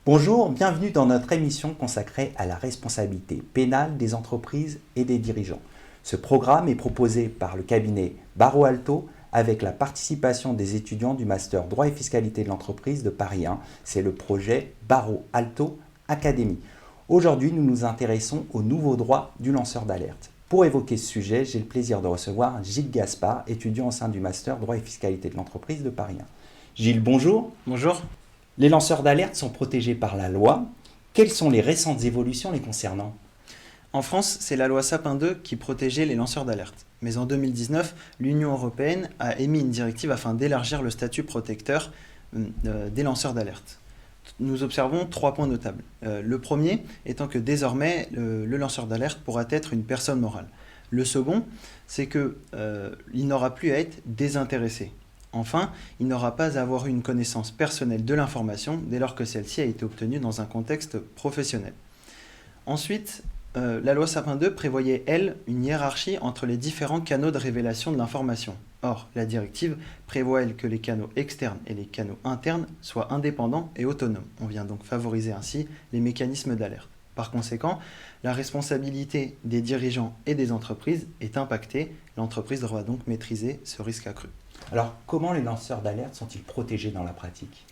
Bonjour, bienvenue dans notre émission consacrée à la responsabilité pénale des entreprises et des dirigeants. Ce programme est proposé par le cabinet Barreau Alto avec la participation des étudiants du Master Droit et Fiscalité de l'entreprise de Paris 1. C'est le projet Barreau Alto Academy. Aujourd'hui, nous nous intéressons au nouveau droit du lanceur d'alerte. Pour évoquer ce sujet, j'ai le plaisir de recevoir Gilles Gaspard, étudiant au sein du Master Droit et Fiscalité de l'entreprise de Paris 1. Gilles, bonjour. Bonjour. Les lanceurs d'alerte sont protégés par la loi. Quelles sont les récentes évolutions les concernant ? En France, c'est la loi Sapin 2 qui protégeait les lanceurs d'alerte. Mais en 2019, l'Union européenne a émis une directive afin d'élargir le statut protecteur des lanceurs d'alerte. Nous observons 3 points notables. Le premier étant que désormais, le lanceur d'alerte pourra être une personne morale. Le second, c'est qu'il n'aura plus à être désintéressé. Enfin, il n'aura pas à avoir une connaissance personnelle de l'information dès lors que celle-ci a été obtenue dans un contexte professionnel. Ensuite, la loi Sapin 2 prévoyait, elle, une hiérarchie entre les différents canaux de révélation de l'information. Or, la directive prévoit, elle, que les canaux externes et les canaux internes soient indépendants et autonomes. On vient donc favoriser ainsi les mécanismes d'alerte. Par conséquent, la responsabilité des dirigeants et des entreprises est impactée. L'entreprise devra donc maîtriser ce risque accru. Alors, comment les lanceurs d'alerte sont-ils protégés dans la pratique ?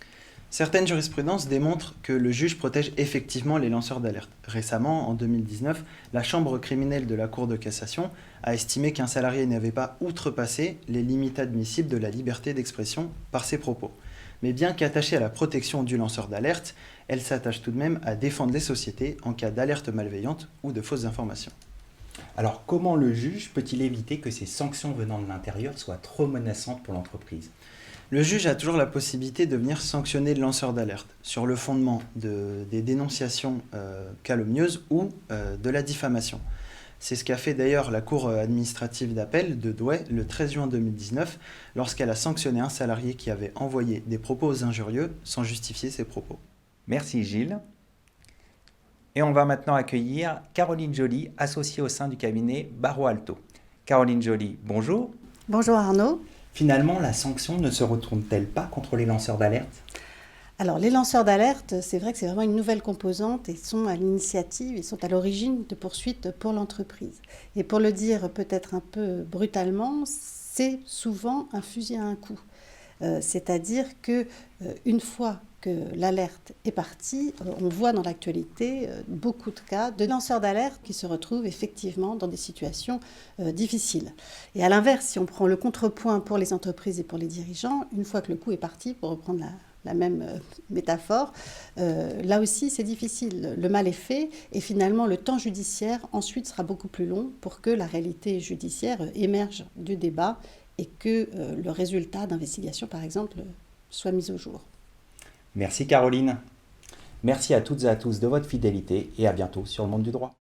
Certaines jurisprudences démontrent que le juge protège effectivement les lanceurs d'alerte. Récemment, en 2019, la Chambre criminelle de la Cour de cassation a estimé qu'un salarié n'avait pas outrepassé les limites admissibles de la liberté d'expression par ses propos. Mais bien qu'attachée à la protection du lanceur d'alerte, elle s'attache tout de même à défendre les sociétés en cas d'alerte malveillante ou de fausses informations. Alors, comment le juge peut-il éviter que ces sanctions venant de l'intérieur soient trop menaçantes pour l'entreprise ? Le juge a toujours la possibilité de venir sanctionner le lanceur d'alerte sur le fondement des dénonciations calomnieuses ou de la diffamation. C'est ce qu'a fait d'ailleurs la Cour administrative d'appel de Douai le 13 juin 2019 lorsqu'elle a sanctionné un salarié qui avait envoyé des propos injurieux sans justifier ses propos. Merci Gilles. Et on va maintenant accueillir Caroline Joly, associée au sein du cabinet Barreau Alto. Caroline Joly, bonjour. Bonjour Arnaud. Finalement, la sanction ne se retourne-t-elle pas contre les lanceurs d'alerte ? Alors les lanceurs d'alerte, c'est vrai que c'est vraiment une nouvelle composante et sont à l'initiative, ils sont à l'origine de poursuites pour l'entreprise. Et pour le dire peut-être un peu brutalement, c'est souvent un fusil à un coup. C'est-à-dire qu'une fois que l'alerte est partie, on voit dans l'actualité beaucoup de cas de lanceurs d'alerte qui se retrouvent effectivement dans des situations difficiles. Et à l'inverse, si on prend le contrepoint pour les entreprises et pour les dirigeants, une fois que le coup est parti, pour reprendre la même métaphore, là aussi c'est difficile. Le mal est fait et finalement le temps judiciaire ensuite sera beaucoup plus long pour que la réalité judiciaire émerge du débat et que le résultat d'investigation, par exemple, soit mis au jour. Merci Caroline. Merci à toutes et à tous de votre fidélité et à bientôt sur le monde du droit.